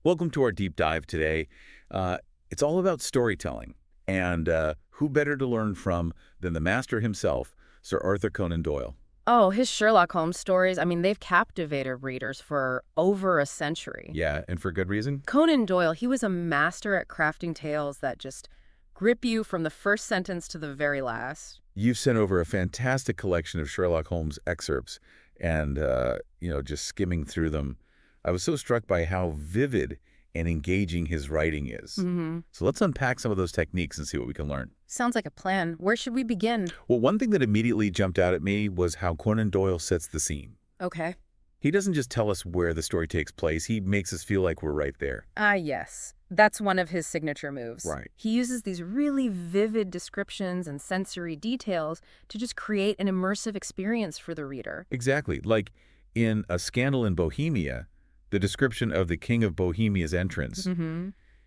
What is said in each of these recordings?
Welcome to our deep dive today. It's all about storytelling, and who better to learn from than the master himself, Sir Arthur Conan Doyle. Oh, his Sherlock Holmes stories, they've captivated readers for over a century. Yeah, and for good reason? Conan Doyle, he was a master at crafting tales that just grip you from the first sentence to the very last. You've sent over a fantastic collection of Sherlock Holmes excerpts, and, just skimming through them, I was so struck by how vivid and engaging his writing is. So let's unpack some of those techniques and see what we can learn. Sounds like a plan. Where should we begin? Well, one thing that immediately jumped out at me was how Conan Doyle sets the scene. Okay. He doesn't just tell us where the story takes place, he makes us feel like we're right there. Yes. That's one of his signature moves. Right. He uses these really vivid descriptions and sensory details to just create an immersive experience for the reader. Exactly. Like in A Scandal in Bohemia, the description of the King of Bohemia's entrance,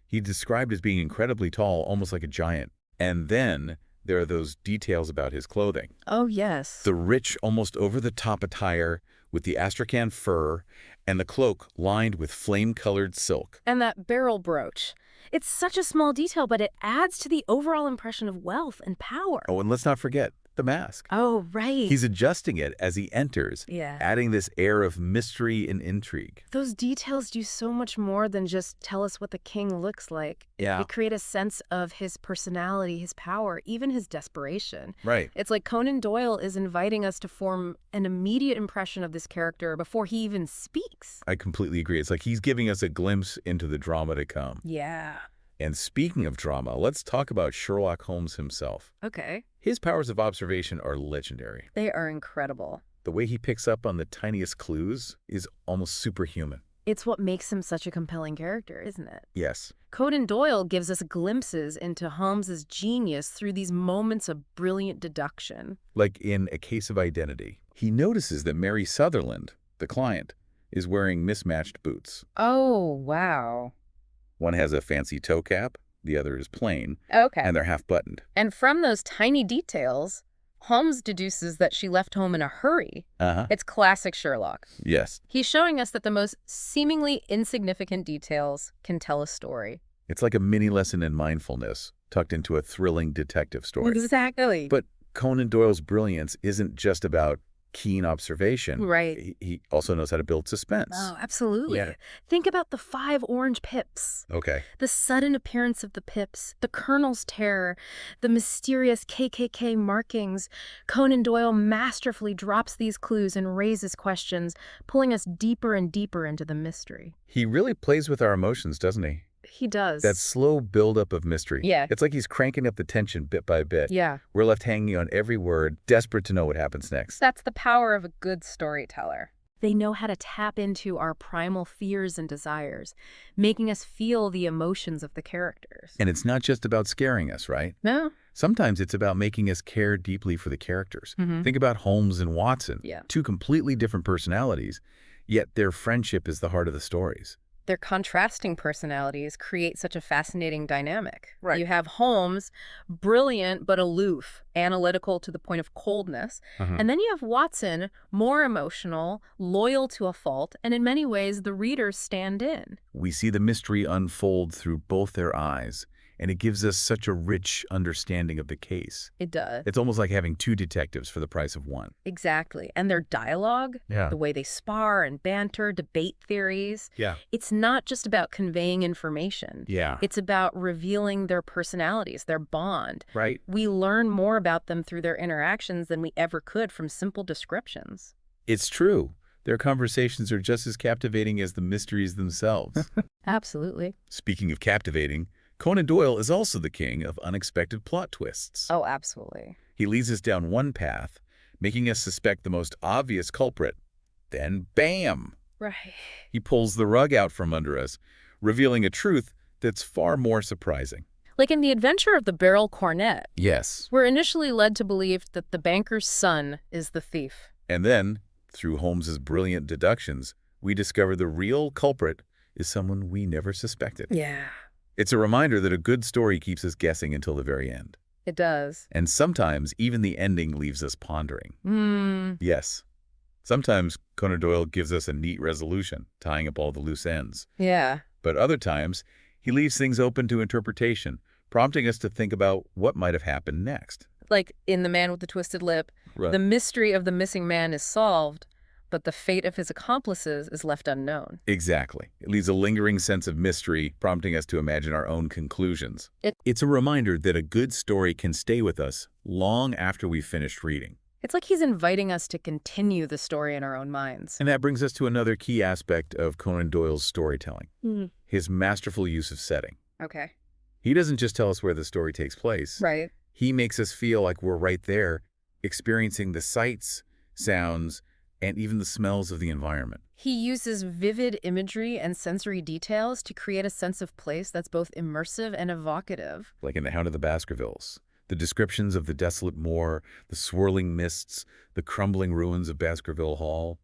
he described as being incredibly tall, almost like a giant. And then there are those details about his clothing. Oh, yes. The rich, almost over-the-top attire with the astrakhan fur and the cloak lined with flame-colored silk. And that barrel brooch. It's such a small detail, but it adds to the overall impression of wealth and power. Oh, and let's not forget the mask. Oh, right. He's adjusting it as he enters, Yeah. adding this air of mystery and intrigue. Those details do so much more than just tell us what the king looks like. Yeah. They create a sense of his personality, his power, even his desperation. Right. It's like Conan Doyle is inviting us to form an immediate impression of this character before he even speaks. I completely agree. It's like he's giving us a glimpse into the drama to come. Yeah. And speaking of drama, let's talk about Sherlock Holmes himself. Okay. His powers of observation are legendary. They are incredible. The way he picks up on the tiniest clues is almost superhuman. It's what makes him such a compelling character, isn't it? Yes. Conan Doyle gives us glimpses into Holmes's genius through these moments of brilliant deduction. Like in A Case of Identity, he notices that Mary Sutherland, the client, is wearing mismatched boots. Oh, wow. One has a fancy toe cap, the other is plain, Okay. and they're half-buttoned. And from those tiny details, Holmes deduces that she left home in a hurry. It's classic Sherlock. Yes. He's showing us that the most seemingly insignificant details can tell a story. It's like a mini lesson in mindfulness, tucked into a thrilling detective story. Exactly. But Conan Doyle's brilliance isn't just about keen observation. Right. He also knows how to build suspense. Oh, absolutely. Yeah. Think about the 5 orange pips. Okay. The sudden appearance of the pips, the colonel's terror, the mysterious KKK markings. Conan Doyle masterfully drops these clues and raises questions, pulling us deeper and deeper into the mystery. He really plays with our emotions, doesn't he? He does. That slow buildup of mystery. Yeah. It's like he's cranking up the tension bit by bit. Yeah. We're left hanging on every word, desperate to know what happens next. That's the power of a good storyteller. They know how to tap into our primal fears and desires, making us feel the emotions of the characters. And it's not just about scaring us, right? No? Sometimes it's about making us care deeply for the characters. Think about Holmes and Watson. Yeah. 2 completely different personalities, yet their friendship is the heart of the stories. Their contrasting personalities create such a fascinating dynamic. Right. You have Holmes, brilliant but aloof, analytical to the point of coldness. And then you have Watson, more emotional, loyal to a fault, and in many ways the readers stand in. We see the mystery unfold through both their eyes, and it gives us such a rich understanding of the case. It does. It's almost like having 2 detectives for the price of 1. Exactly. And their dialogue, Yeah. the way they spar and banter, debate theories, Yeah. it's not just about conveying information. Yeah. It's about revealing their personalities, their bond. Right? We learn more about them through their interactions than we ever could from simple descriptions. It's true. Their conversations are just as captivating as the mysteries themselves. Absolutely. Speaking of captivating, Conan Doyle is also the king of unexpected plot twists. Oh, absolutely. He leads us down one path, making us suspect the most obvious culprit. Then, bam! Right. He pulls the rug out from under us, revealing a truth that's far more surprising. Like in The Adventure of the Barrel Cornet, Yes. we're initially led to believe that the banker's son is the thief. And then, through Holmes's brilliant deductions, we discover the real culprit is someone we never suspected. Yeah, It's a reminder that a good story keeps us guessing until the very end. it does. And sometimes even the ending leaves us pondering. Yes. Sometimes Conan Doyle gives us a neat resolution, tying up all the loose ends. Yeah. But other times, he leaves things open to interpretation, prompting us to think about what might have happened next. Like in The Man with the Twisted Lip, Right. the mystery of the missing man is solved, but the fate of his accomplices is left unknown. Exactly. It leaves a lingering sense of mystery, prompting us to imagine our own conclusions. It- It's a reminder that a good story can stay with us long after we've finished reading. It's like he's inviting us to continue the story in our own minds. And that brings us to another key aspect of Conan Doyle's storytelling, his masterful use of setting. Okay. He doesn't just tell us where the story takes place. Right. He makes us feel like we're right there, experiencing the sights, sounds, and even the smells of the environment. He uses vivid imagery and sensory details to create a sense of place that's both immersive and evocative. Like in The Hound of the Baskervilles. The descriptions of the desolate moor, the swirling mists, the crumbling ruins of Baskerville Hall.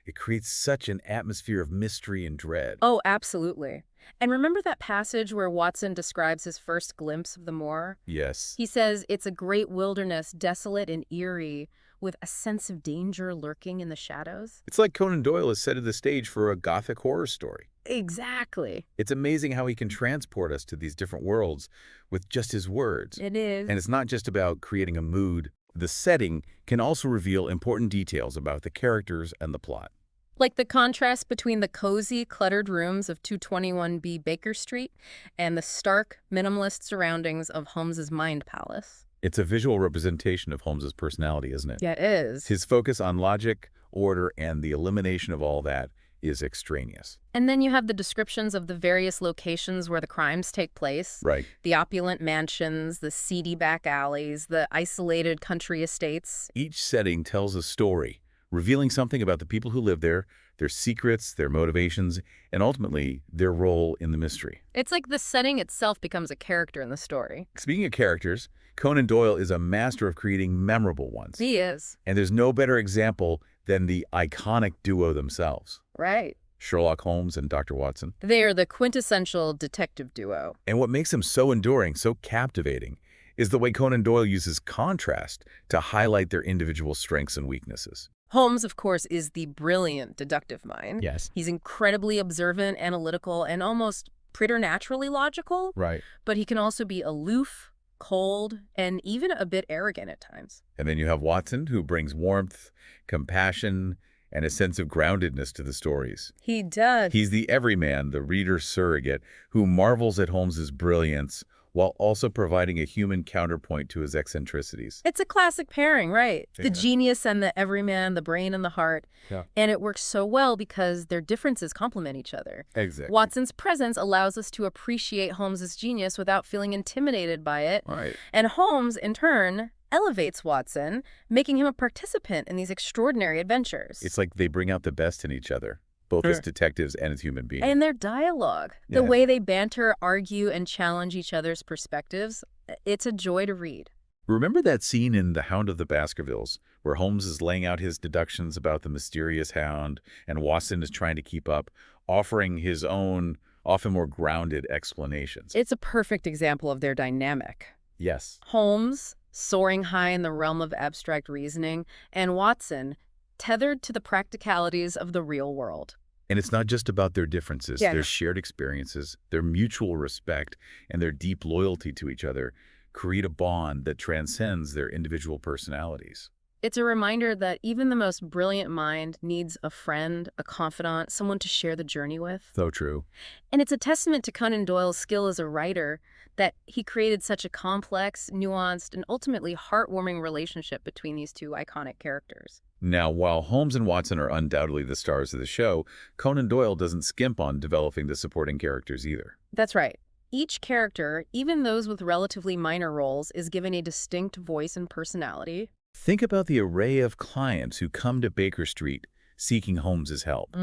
It creates such an atmosphere of mystery and dread. Oh, absolutely. And remember that passage where Watson describes his first glimpse of the moor? Yes. He says it's a great wilderness, desolate and eerie, with a sense of danger lurking in the shadows. It's like Conan Doyle has set the stage for a gothic horror story. Exactly. It's amazing how he can transport us to these different worlds with just his words. It is. And it's not just about creating a mood. The setting can also reveal important details about the characters and the plot. Like the contrast between the cozy, cluttered rooms of 221B Baker Street and the stark, minimalist surroundings of Holmes's Mind Palace. It's a visual representation of Holmes's personality, isn't it? Yeah, it is. His focus on logic, order, and the elimination of all that is extraneous. And then you have the descriptions of the various locations where the crimes take place. Right. The opulent mansions, the seedy back alleys, the isolated country estates. Each setting tells a story, revealing something about the people who live there, their secrets, their motivations, and ultimately, their role in the mystery. It's like the setting itself becomes a character in the story. Speaking of characters, Conan Doyle is a master of creating memorable ones. He is. And there's no better example than the iconic duo themselves, Right. Sherlock Holmes and Dr. Watson. They are the quintessential detective duo. And what makes them so enduring, so captivating, is the way Conan Doyle uses contrast to highlight their individual strengths and weaknesses. Holmes, of course, is the brilliant deductive mind. Yes. He's incredibly observant, analytical, and almost preternaturally logical. Right. But he can also be aloof, cold, and even a bit arrogant at times. And then you have Watson, who brings warmth, compassion, and a sense of groundedness to the stories. He does. He's the everyman, the reader's surrogate, who marvels at Holmes's brilliance while also providing a human counterpoint to his eccentricities. It's a classic pairing, right? Yeah. The genius and the everyman, the brain and the heart. Yeah. And it works so well because their differences complement each other. Exactly. Watson's presence allows us to appreciate Holmes's genius without feeling intimidated by it. Right. And Holmes, in turn, elevates Watson, making him a participant in these extraordinary adventures. It's like they bring out the best in each other, both as detectives and as human beings. And their dialogue, the Yeah. way they banter, argue, and challenge each other's perspectives, it's a joy to read. Remember that scene in The Hound of the Baskervilles, where Holmes is laying out his deductions about the mysterious hound, and Watson is trying to keep up, offering his own, often more grounded explanations? It's a perfect example of their dynamic. Yes. Holmes, soaring high in the realm of abstract reasoning, and Watson, tethered to the practicalities of the real world. And it's not just about their differences, Yeah. their shared experiences, their mutual respect, and their deep loyalty to each other create a bond that transcends their individual personalities. It's a reminder that even the most brilliant mind needs a friend, a confidant, someone to share the journey with. So true. And it's a testament to Conan Doyle's skill as a writer that he created such a complex, nuanced, and ultimately heartwarming relationship between these two iconic characters. Now, while Holmes and Watson are undoubtedly the stars of the show, Conan Doyle doesn't skimp on developing the supporting characters either. That's right. Each character, even those with relatively minor roles, is given a distinct voice and personality. Think about the array of clients who come to Baker Street seeking Holmes's help.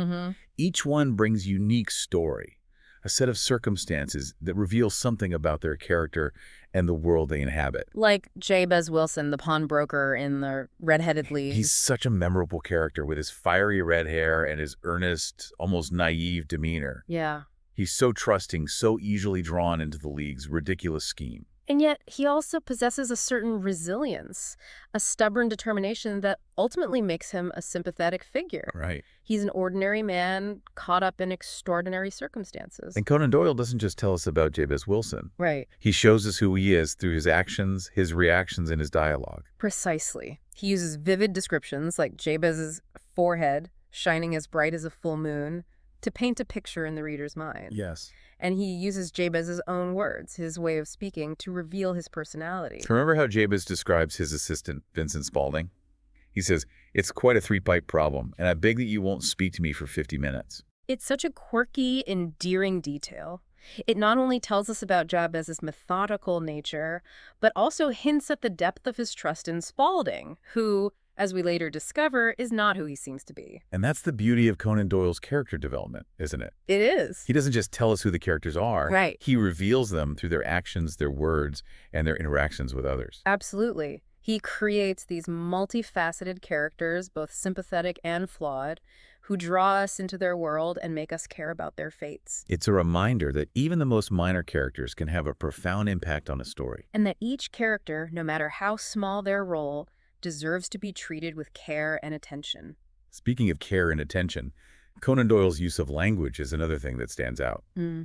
Each one brings unique story, a set of circumstances that reveal something about their character and the world they inhabit. Like Jabez Wilson, the pawnbroker in the Red-Headed League. He's such a memorable character with his fiery red hair and his earnest, almost naive demeanor. Yeah. He's so trusting, so easily drawn into the League's ridiculous scheme. And yet, he also possesses a certain resilience, a stubborn determination that ultimately makes him a sympathetic figure. Right. He's an ordinary man caught up in extraordinary circumstances. And Conan Doyle doesn't just tell us about Jabez Wilson. Right. He shows us who he is through his actions, his reactions, and his dialogue. Precisely. He uses vivid descriptions like Jabez's forehead shining as bright as a full moon to paint a picture in the reader's mind. Yes. And he uses Jabez's own words, his way of speaking, to reveal his personality. Remember how Jabez describes his assistant, Vincent Spaulding? He says, "It's quite a three-pipe problem, and I beg that you won't speak to me for 50 minutes. It's such a quirky, endearing detail. It not only tells us about Jabez's methodical nature, but also hints at the depth of his trust in Spaulding, who, as we later discover, is not who he seems to be. And that's the beauty of Conan Doyle's character development, isn't it? It is. He doesn't just tell us who the characters are. Right. He reveals them through their actions, their words, and their interactions with others. Absolutely. He creates these multifaceted characters, both sympathetic and flawed, who draw us into their world and make us care about their fates. It's a reminder that even the most minor characters can have a profound impact on a story. And that each character, no matter how small their role, deserves to be treated with care and attention. Speaking of care and attention, Conan Doyle's use of language is another thing that stands out.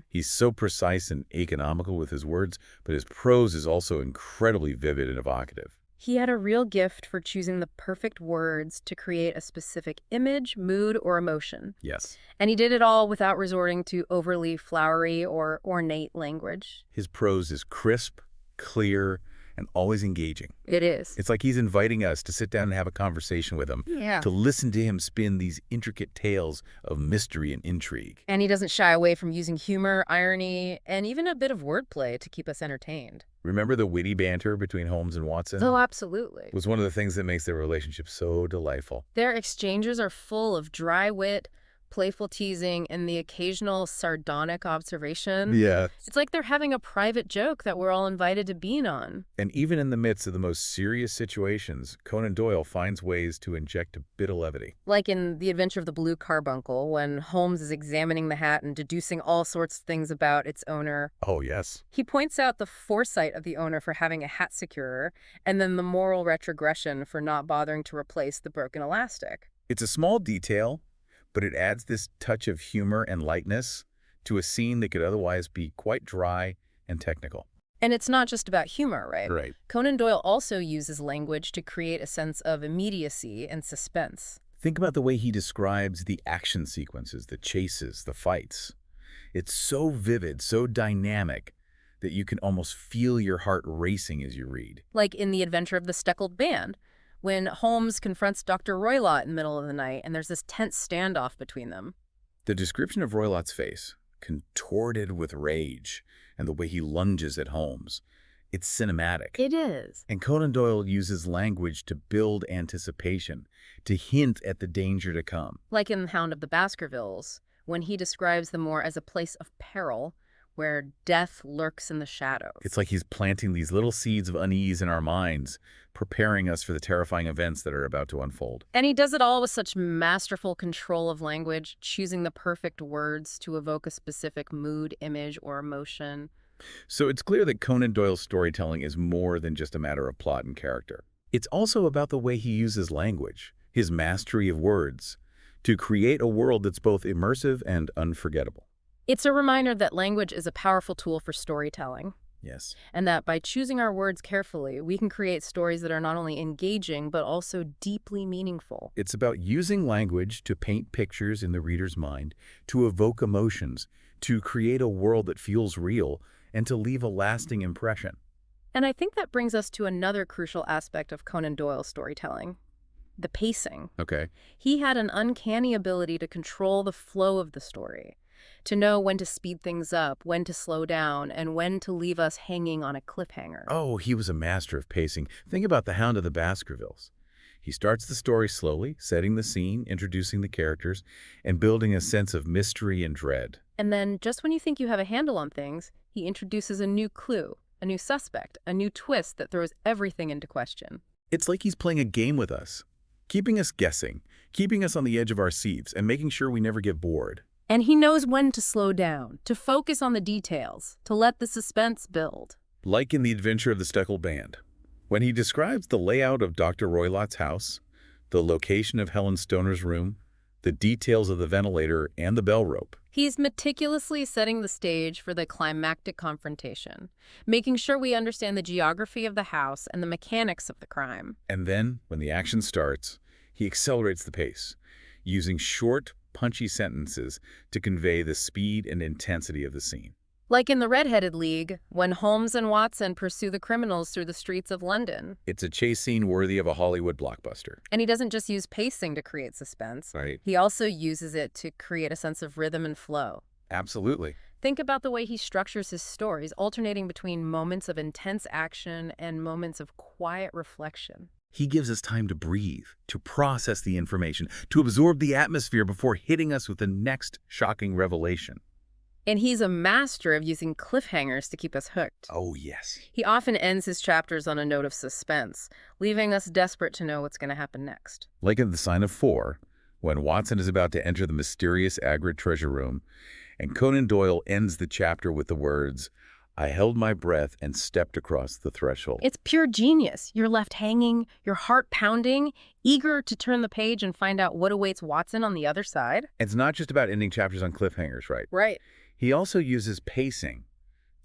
He's so precise and economical with his words, but his prose is also incredibly vivid and evocative. He had a real gift for choosing the perfect words to create a specific image, mood, or emotion. Yes. And he did it all without resorting to overly flowery or ornate language. His prose is crisp, clear, and always engaging. It is. It's like he's inviting us to sit down and have a conversation with him, Yeah. to listen to him spin these intricate tales of mystery and intrigue. And he doesn't shy away from using humor, irony, and even a bit of wordplay to keep us entertained. Remember the witty banter between Holmes and Watson? Oh, absolutely. It was one of the things that makes their relationship so delightful. Their exchanges are full of dry wit, playful teasing, and the occasional sardonic observation. Yeah. It's like they're having a private joke that we're all invited to bean on. And even in the midst of the most serious situations, Conan Doyle finds ways to inject a bit of levity. Like in The Adventure of the Blue Carbuncle, when Holmes is examining the hat and deducing all sorts of things about its owner. Oh, yes. He points out the foresight of the owner for having a hat securer, and then the moral retrogression for not bothering to replace the broken elastic. It's a small detail, but it adds this touch of humor and lightness to a scene that could otherwise be quite dry and technical. And it's not just about humor, right? Right. Conan Doyle also uses language to create a sense of immediacy and suspense. Think about the way he describes the action sequences, the chases, the fights. It's so vivid, so dynamic, that you can almost feel your heart racing as you read. Like in The Adventure of the Speckled Band, when Holmes confronts Dr. Roylott in the middle of the night, and there's this tense standoff between them. The description of Roylott's face, contorted with rage, and the way he lunges at Holmes, it's cinematic. It is. And Conan Doyle uses language to build anticipation, to hint at the danger to come. Like in Hound of the Baskervilles, when he describes them more as a place of peril, where death lurks in the shadows. It's like he's planting these little seeds of unease in our minds, preparing us for the terrifying events that are about to unfold. And he does it all with such masterful control of language, choosing the perfect words to evoke a specific mood, image, or emotion. So it's clear that Conan Doyle's storytelling is more than just a matter of plot and character. It's also about the way he uses language, his mastery of words, to create a world that's both immersive and unforgettable. It's a reminder that language is a powerful tool for storytelling, Yes. and that by choosing our words carefully, we can create stories that are not only engaging, but also deeply meaningful. It's about using language to paint pictures in the reader's mind, to evoke emotions, to create a world that feels real, and to leave a lasting impression. And I think that brings us to another crucial aspect of Conan Doyle's storytelling: the pacing. Okay. He had an uncanny ability to control the flow of the story, to know when to speed things up, when to slow down, and when to leave us hanging on a cliffhanger. Oh, he was a master of pacing. Think about the Hound of the Baskervilles. He starts the story slowly, setting the scene, introducing the characters, and building a sense of mystery and dread. And then, just when you think you have a handle on things, he introduces a new clue, a new suspect, a new twist that throws everything into question. It's like he's playing a game with us, keeping us guessing, keeping us on the edge of our seats, and making sure we never get bored. And he knows when to slow down, to focus on the details, to let the suspense build. Like in The Adventure of the Speckled Band, when he describes the layout of Dr. Roylott's house, the location of Helen Stoner's room, the details of the ventilator and the bell rope. He's meticulously setting the stage for the climactic confrontation, making sure we understand the geography of the house and the mechanics of the crime. And then, when the action starts, he accelerates the pace, using short, punchy sentences to convey the speed and intensity of the scene. Like in The Red-Headed League, when Holmes and Watson pursue the criminals through the streets of London. It's a chase scene worthy of a Hollywood blockbuster. And he doesn't just use pacing to create suspense. Right. He also uses it to create a sense of rhythm and flow. Absolutely. Think about the way he structures his stories, alternating between moments of intense action and moments of quiet reflection. He gives us time to breathe, to process the information, to absorb the atmosphere before hitting us with the next shocking revelation. And he's a master of using cliffhangers to keep us hooked. Oh, yes. He often ends his chapters on a note of suspense, leaving us desperate to know what's going to happen next. Like in The Sign of Four, when Watson is about to enter the mysterious Agrid treasure room, and Conan Doyle ends the chapter with the words, "I held my breath and stepped across the threshold." It's pure genius. You're left hanging, your heart pounding, eager to turn the page and find out what awaits Watson on the other side. It's not just about ending chapters on cliffhangers, right? Right. He also uses pacing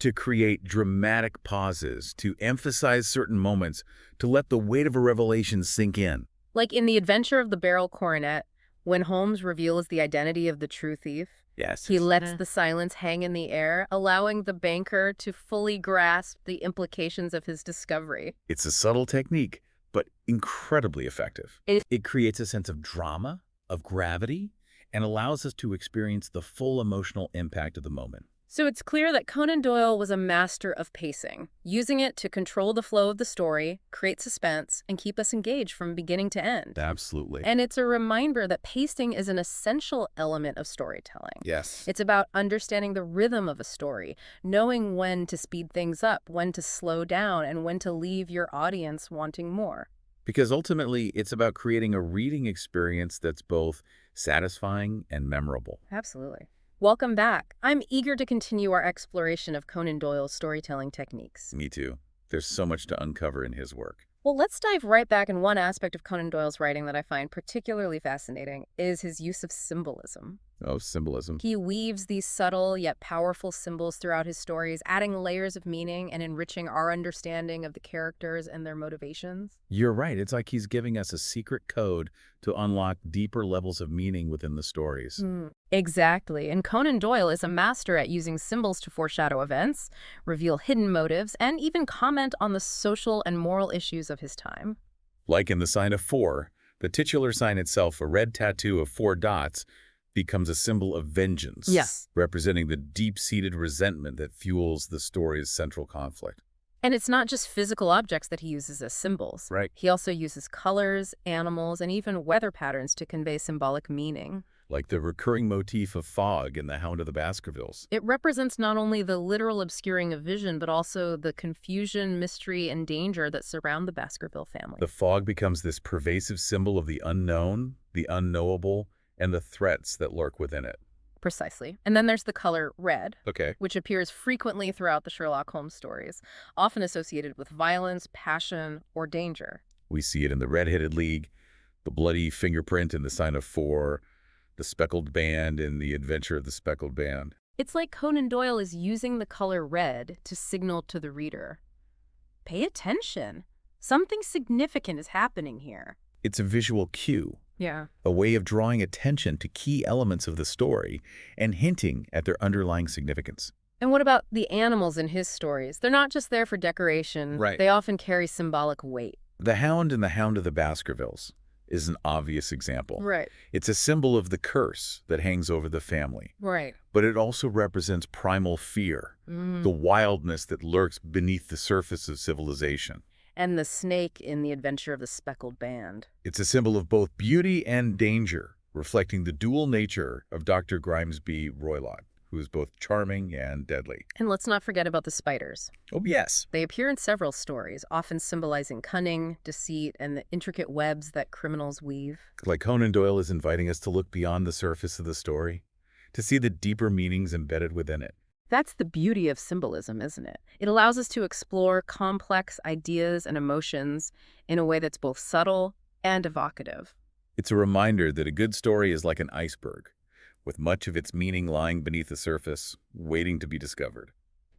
to create dramatic pauses, to emphasize certain moments, to let the weight of a revelation sink in. Like in The Adventure of the Barrel Coronet, when Holmes reveals the identity of the true thief. Yes. He lets the silence hang in the air, allowing the banker to fully grasp the implications of his discovery. It's a subtle technique, but incredibly effective. It creates a sense of drama, of gravity, and allows us to experience the full emotional impact of the moment. So it's clear that Conan Doyle was a master of pacing, using it to control the flow of the story, create suspense, and keep us engaged from beginning to end. Absolutely. And it's a reminder that pacing is an essential element of storytelling. Yes. It's about understanding the rhythm of a story, knowing when to speed things up, when to slow down, and when to leave your audience wanting more. Because ultimately, it's about creating a reading experience that's both satisfying and memorable. Absolutely. Welcome back. I'm eager to continue our exploration of Conan Doyle's storytelling techniques. Me too. There's so much to uncover in his work. Well, let's dive right back in one aspect of Conan Doyle's writing that I find particularly fascinating is his use of symbolism. Oh, symbolism. He weaves these subtle yet powerful symbols throughout his stories, adding layers of meaning and enriching our understanding of the characters and their motivations. You're right. It's like he's giving us a secret code to unlock deeper levels of meaning within the stories. Exactly. And Conan Doyle is a master at using symbols to foreshadow events, reveal hidden motives, and even comment on the social and moral issues of his time. Like in The Sign of Four, the titular sign itself, a red tattoo of 4 dots, becomes a symbol of vengeance, Yes. representing the deep-seated resentment that fuels the story's central conflict. And it's not just physical objects that he uses as symbols. Right. He also uses colors, animals, and even weather patterns to convey symbolic meaning. Like the recurring motif of fog in The Hound of the Baskervilles. It represents not only the literal obscuring of vision, but also the confusion, mystery, and danger that surround the Baskerville family. The fog becomes this pervasive symbol of the unknown, the unknowable, and the threats that lurk within it. Precisely. And then there's the color red, Okay. which appears frequently throughout the Sherlock Holmes stories, often associated with violence, passion, or danger. We see it in The Red-Headed League, the bloody fingerprint in The Sign of Four, the speckled band in The Adventure of the Speckled Band. It's like Conan Doyle is using the color red to signal to the reader, pay attention. Something significant is happening here. It's a visual cue, Yeah. a way of drawing attention to key elements of the story and hinting at their underlying significance. And what about the animals in his stories? They're not just there for decoration. Right. They often carry symbolic weight. The hound in The Hound of the Baskervilles is an obvious example. Right. It's a symbol of the curse that hangs over the family, Right. but it also represents primal fear, the wildness that lurks beneath the surface of civilization. And the snake in The Adventure of the Speckled Band. It's a symbol of both beauty and danger, reflecting the dual nature of Dr. Grimesby Roylott, who is both charming and deadly. And let's not forget about the spiders. Oh, yes. They appear in several stories, often symbolizing cunning, deceit, and the intricate webs that criminals weave. Like Conan Doyle is inviting us to look beyond the surface of the story, to see the deeper meanings embedded within it. That's the beauty of symbolism, isn't it? It allows us to explore complex ideas and emotions in a way that's both subtle and evocative. It's a reminder that a good story is like an iceberg, with much of its meaning lying beneath the surface, waiting to be discovered.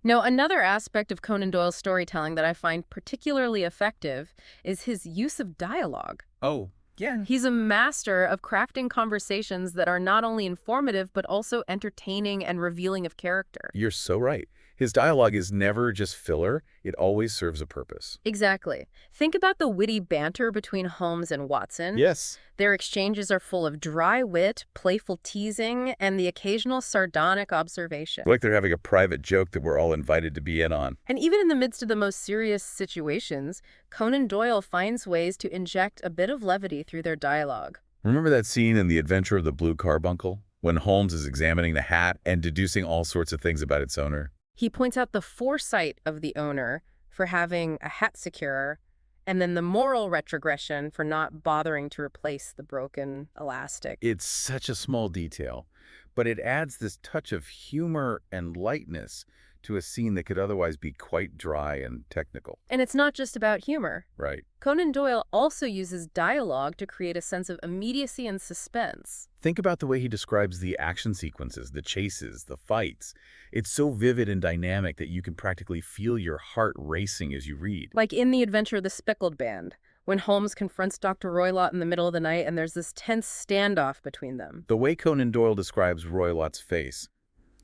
Now, another aspect of Conan Doyle's storytelling that I find particularly effective is his use of dialogue. Oh, yeah. He's a master of crafting conversations that are not only informative, but also entertaining and revealing of character. You're so right. His dialogue is never just filler, it always serves a purpose. Exactly. Think about the witty banter between Holmes and Watson. Yes. Their exchanges are full of dry wit, playful teasing, and the occasional sardonic observation. Like they're having a private joke that we're all invited to be in on. And even in the midst of the most serious situations, Conan Doyle finds ways to inject a bit of levity through their dialogue. Remember that scene in The Adventure of the Blue Carbuncle? When Holmes is examining the hat and deducing all sorts of things about its owner? He points out the foresight of the owner for having a hat securer, and then the moral retrogression for not bothering to replace the broken elastic. It's such a small detail, but it adds this touch of humor and lightness to a scene that could otherwise be quite dry and technical. And it's not just about humor. Right. Conan Doyle also uses dialogue to create a sense of immediacy and suspense. Think about the way he describes the action sequences, the chases, the fights. It's so vivid and dynamic that you can practically feel your heart racing as you read. Like in The Adventure of the Speckled Band, when Holmes confronts Dr. Roylott in the middle of the night and there's this tense standoff between them. The way Conan Doyle describes Roylott's face,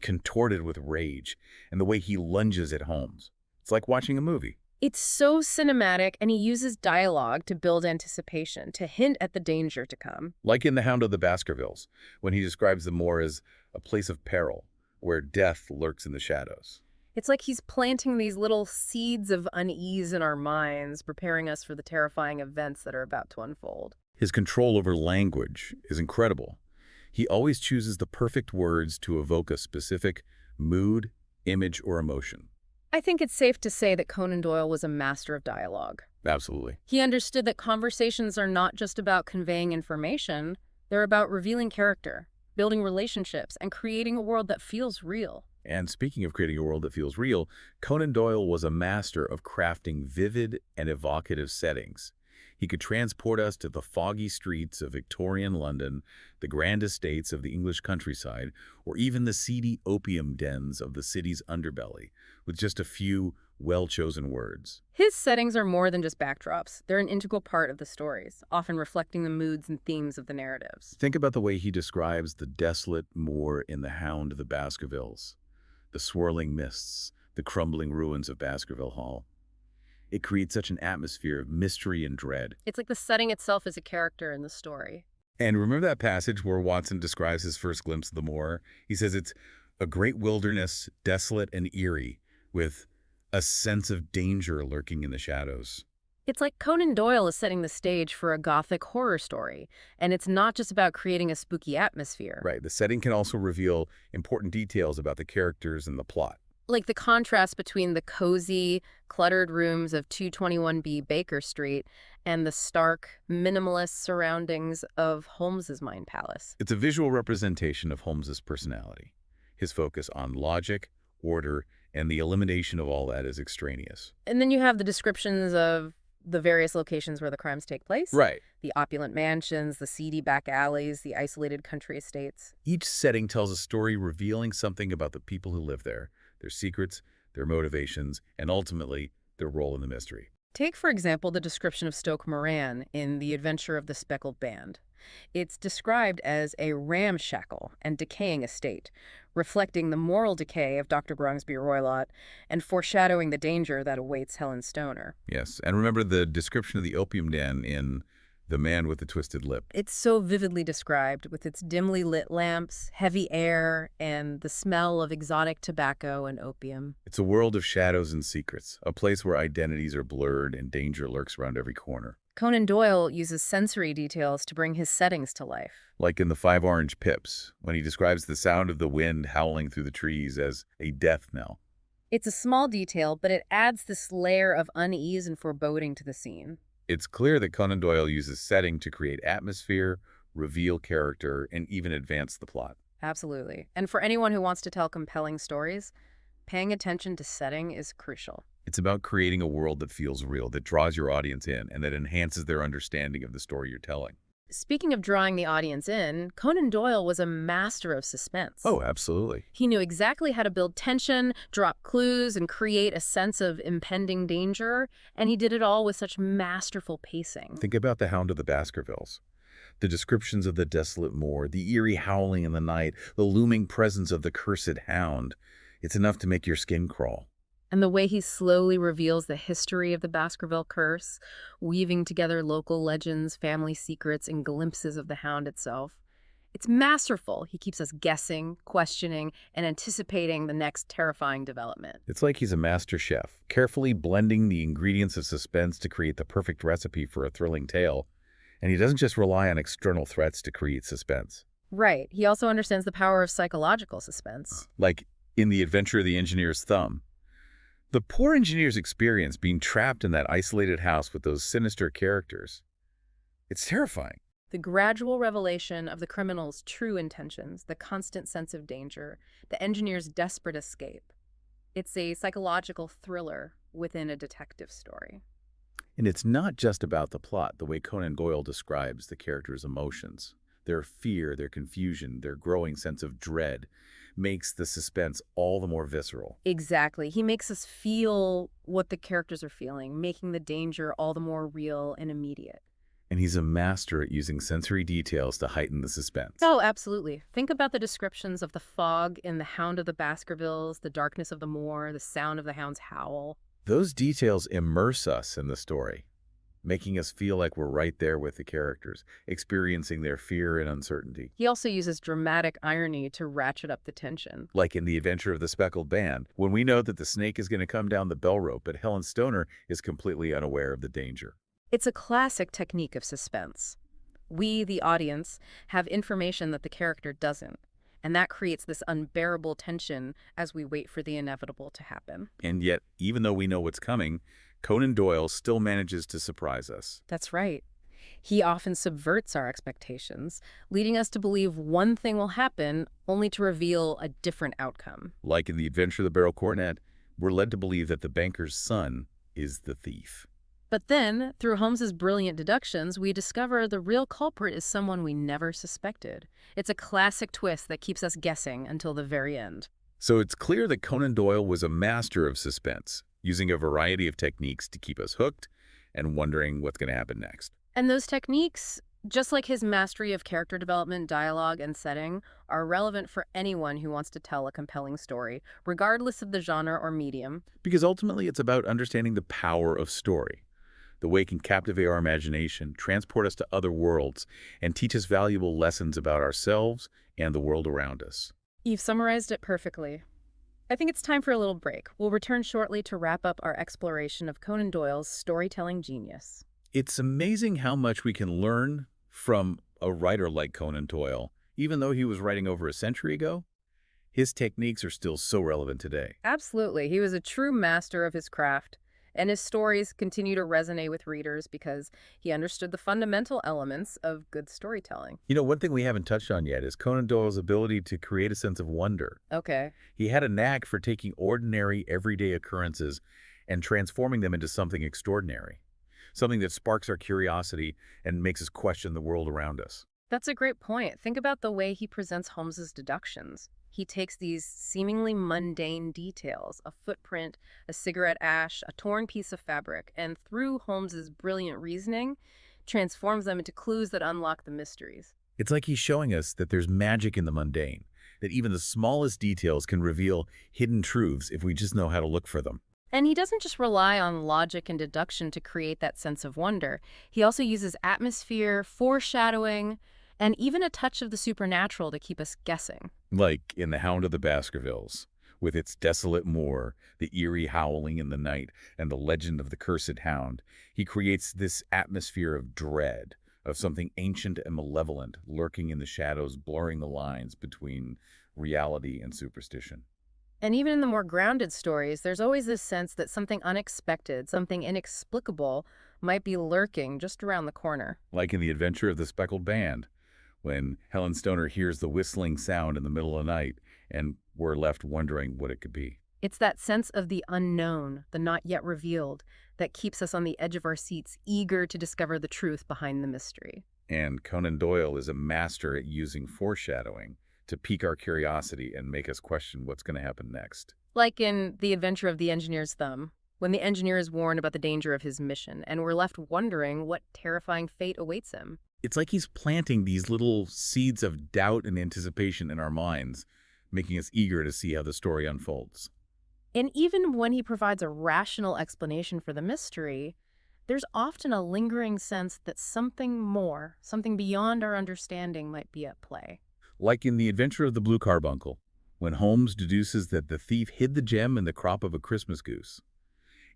contorted with rage, and the way he lunges at Holmes. It's like watching a movie. It's so cinematic, and he uses dialogue to build anticipation, to hint at the danger to come. Like in The Hound of the Baskervilles, when he describes the moor as a place of peril, where death lurks in the shadows. It's like he's planting these little seeds of unease in our minds, preparing us for the terrifying events that are about to unfold. His control over language is incredible. He always chooses the perfect words to evoke a specific mood, image, or emotion. I think it's safe to say that Conan Doyle was a master of dialogue. Absolutely. He understood that conversations are not just about conveying information, they're about revealing character, building relationships, and creating a world that feels real. And speaking of creating a world that feels real, Conan Doyle was a master of crafting vivid and evocative settings. He could transport us to the foggy streets of Victorian London, the grand estates of the English countryside, or even the seedy opium dens of the city's underbelly, with just a few well-chosen words. His settings are more than just backdrops. They're an integral part of the stories, often reflecting the moods and themes of the narratives. Think about the way he describes the desolate moor in The Hound of the Baskervilles, the swirling mists, the crumbling ruins of Baskerville Hall. It creates such an atmosphere of mystery and dread. It's like the setting itself is a character in the story. And remember that passage where Watson describes his first glimpse of the moor? He says it's a great wilderness, desolate and eerie, with a sense of danger lurking in the shadows. It's like Conan Doyle is setting the stage for a gothic horror story, and it's not just about creating a spooky atmosphere. Right. The setting can also reveal important details about the characters and the plot. Like the contrast between the cozy, cluttered rooms of 221B Baker Street and the stark, minimalist surroundings of Holmes's Mind Palace. It's a visual representation of Holmes's personality. His focus on logic, order, and the elimination of all that is extraneous. And then you have the descriptions of the various locations where the crimes take place. Right. The opulent mansions, the seedy back alleys, the isolated country estates. Each setting tells a story revealing something about the people who live there, their secrets, their motivations, and ultimately, their role in the mystery. Take, for example, the description of Stoke Moran in The Adventure of the Speckled Band. It's described as a ramshackle and decaying estate, reflecting the moral decay of Dr. Grongsby Roylott and foreshadowing the danger that awaits Helen Stoner. Yes, and remember the description of the opium den in The Man with the Twisted Lip. It's so vividly described, with its dimly lit lamps, heavy air, and the smell of exotic tobacco and opium. It's a world of shadows and secrets, a place where identities are blurred and danger lurks around every corner. Conan Doyle uses sensory details to bring his settings to life. Like in The Five Orange Pips, when he describes the sound of the wind howling through the trees as a death knell. It's a small detail, but it adds this layer of unease and foreboding to the scene. It's clear that Conan Doyle uses setting to create atmosphere, reveal character, and even advance the plot. Absolutely. And for anyone who wants to tell compelling stories, Paying attention to setting is crucial. It's about creating a world that feels real, that draws your audience in, and that enhances their understanding of the story you're telling. Speaking of drawing the audience in, Conan Doyle was a master of suspense. Oh, absolutely. He knew exactly how to build tension, drop clues, and create a sense of impending danger, and he did it all with such masterful pacing. Think about The Hound of the Baskervilles. The descriptions of the desolate moor, the eerie howling in the night, the looming presence of the cursed hound. It's enough to make your skin crawl. And the way he slowly reveals the history of the Baskerville curse, weaving together local legends, family secrets, and glimpses of the hound itself. It's masterful. He keeps us guessing, questioning, and anticipating the next terrifying development. It's like he's a master chef, carefully blending the ingredients of suspense to create the perfect recipe for a thrilling tale. And he doesn't just rely on external threats to create suspense. Right. He also understands the power of psychological suspense. Like in The Adventure of the Engineer's Thumb. The poor engineer's experience being trapped in that isolated house with those sinister characters. It's terrifying. The gradual revelation of the criminal's true intentions, the constant sense of danger, the engineer's desperate escape. It's a psychological thriller within a detective story. And it's not just about the plot, the way Conan Doyle describes the characters' emotions. Their fear, their confusion, their growing sense of dread makes the suspense all the more visceral. Exactly. He makes us feel what the characters are feeling, making the danger all the more real and immediate. And he's a master at using sensory details to heighten the suspense. Oh, absolutely. Think about the descriptions of the fog in The Hound of the Baskervilles, the darkness of the moor, the sound of the hound's howl. Those details immerse us in the story, making us feel like we're right there with the characters, experiencing their fear and uncertainty. He also uses dramatic irony to ratchet up the tension. Like in The Adventure of the Speckled Band, when we know that the snake is going to come down the bell rope, but Helen Stoner is completely unaware of the danger. It's a classic technique of suspense. We, the audience, have information that the character doesn't, and that creates this unbearable tension as we wait for the inevitable to happen. And yet, even though we know what's coming, Conan Doyle still manages to surprise us. That's right. He often subverts our expectations, leading us to believe one thing will happen only to reveal a different outcome. Like in The Adventure of the Barrel Cornet, we're led to believe that the banker's son is the thief. But then, through Holmes's brilliant deductions, we discover the real culprit is someone we never suspected. It's a classic twist that keeps us guessing until the very end. So it's clear that Conan Doyle was a master of suspense, using a variety of techniques to keep us hooked and wondering what's going to happen next. And those techniques, just like his mastery of character development, dialogue, and setting, are relevant for anyone who wants to tell a compelling story, regardless of the genre or medium. Because ultimately it's about understanding the power of story. The way it can captivate our imagination, transport us to other worlds, and teach us valuable lessons about ourselves and the world around us. You've summarized it perfectly. I think it's time for a little break. We'll return shortly to wrap up our exploration of Conan Doyle's storytelling genius. It's amazing how much we can learn from a writer like Conan Doyle. Even though he was writing over a century ago, his techniques are still so relevant today. Absolutely. He was a true master of his craft, and his stories continue to resonate with readers because he understood the fundamental elements of good storytelling. You know, one thing we haven't touched on yet is Conan Doyle's ability to create a sense of wonder. Okay. He had a knack for taking ordinary, everyday occurrences and transforming them into something extraordinary, something that sparks our curiosity and makes us question the world around us. That's a great point. Think about the way he presents Holmes's deductions. He takes these seemingly mundane details, a footprint, a cigarette ash, a torn piece of fabric, and through Holmes's brilliant reasoning, transforms them into clues that unlock the mysteries. It's like he's showing us that there's magic in the mundane, that even the smallest details can reveal hidden truths if we just know how to look for them. And he doesn't just rely on logic and deduction to create that sense of wonder. He also uses atmosphere, foreshadowing, and even a touch of the supernatural to keep us guessing. Like in The Hound of the Baskervilles, with its desolate moor, the eerie howling in the night, and the legend of the cursed hound, he creates this atmosphere of dread, of something ancient and malevolent lurking in the shadows, blurring the lines between reality and superstition. And even in the more grounded stories, there's always this sense that something unexpected, something inexplicable, might be lurking just around the corner. Like in The Adventure of the Speckled Band, when Helen Stoner hears the whistling sound in the middle of the night, and we're left wondering what it could be. It's that sense of the unknown, the not yet revealed, that keeps us on the edge of our seats, eager to discover the truth behind the mystery. And Conan Doyle is a master at using foreshadowing to pique our curiosity and make us question what's going to happen next. Like in The Adventure of the Engineer's Thumb, when the engineer is warned about the danger of his mission, and we're left wondering what terrifying fate awaits him. It's like he's planting these little seeds of doubt and anticipation in our minds, making us eager to see how the story unfolds. And even when he provides a rational explanation for the mystery, there's often a lingering sense that something more, something beyond our understanding might be at play. Like in The Adventure of the Blue Carbuncle, when Holmes deduces that the thief hid the gem in the crop of a Christmas goose.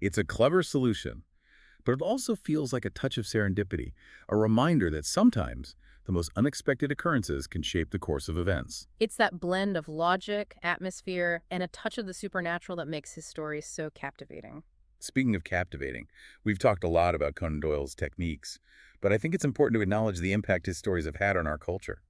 It's a clever solution, but it also feels like a touch of serendipity, a reminder that sometimes the most unexpected occurrences can shape the course of events. It's that blend of logic, atmosphere, and a touch of the supernatural that makes his stories so captivating. Speaking of captivating, we've talked a lot about Conan Doyle's techniques, but I think it's important to acknowledge the impact his stories have had on our culture.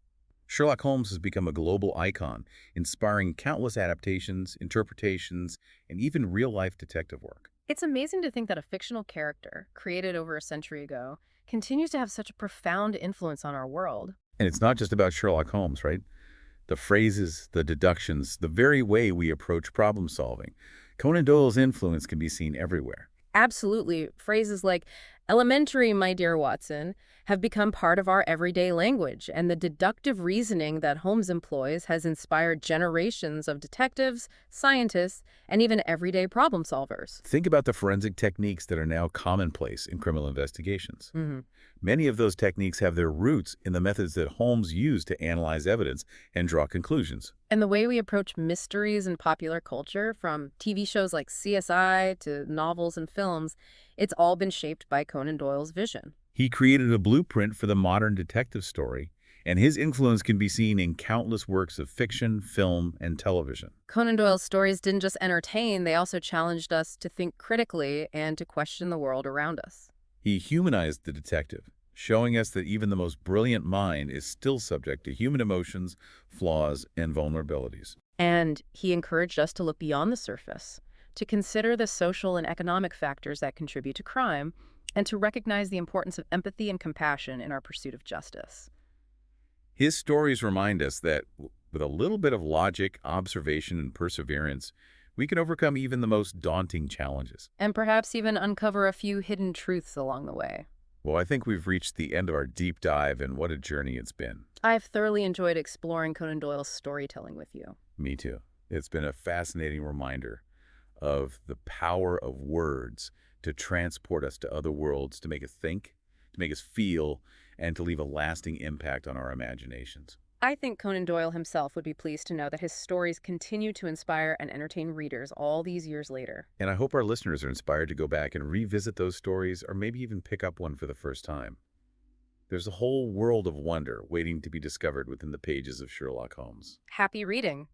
Sherlock Holmes has become a global icon, inspiring countless adaptations, interpretations, and even real-life detective work. It's amazing to think that a fictional character, created over a century ago, continues to have such a profound influence on our world. And it's not just about Sherlock Holmes, right? The phrases, the deductions, the very way we approach problem solving. Conan Doyle's influence can be seen everywhere. Absolutely. Phrases like, elementary, my dear Watson, have become part of our everyday language, and the deductive reasoning that Holmes employs has inspired generations of detectives, scientists, and even everyday problem solvers. Think about the forensic techniques that are now commonplace in criminal investigations. hmm Many of those techniques have their roots in the methods that Holmes used to analyze evidence and draw conclusions. And the way we approach mysteries in popular culture, from TV shows like CSI to novels and films, it's all been shaped by Conan Doyle's vision. He created a blueprint for the modern detective story, and his influence can be seen in countless works of fiction, film, and television. Conan Doyle's stories didn't just entertain, they also challenged us to think critically and to question the world around us. He humanized the detective, showing us that even the most brilliant mind is still subject to human emotions, flaws, and vulnerabilities. And he encouraged us to look beyond the surface, to consider the social and economic factors that contribute to crime, and to recognize the importance of empathy and compassion in our pursuit of justice. His stories remind us that with a little bit of logic, observation, and perseverance, we can overcome even the most daunting challenges. And perhaps even uncover a few hidden truths along the way. Well, I think we've reached the end of our deep dive, and what a journey it's been. I've thoroughly enjoyed exploring Conan Doyle's storytelling with you. Me too. It's been a fascinating reminder of the power of words to transport us to other worlds, to make us think, to make us feel, and to leave a lasting impact on our imaginations. I think Conan Doyle himself would be pleased to know that his stories continue to inspire and entertain readers all these years later. And I hope our listeners are inspired to go back and revisit those stories, or maybe even pick up one for the first time. There's a whole world of wonder waiting to be discovered within the pages of Sherlock Holmes. Happy reading!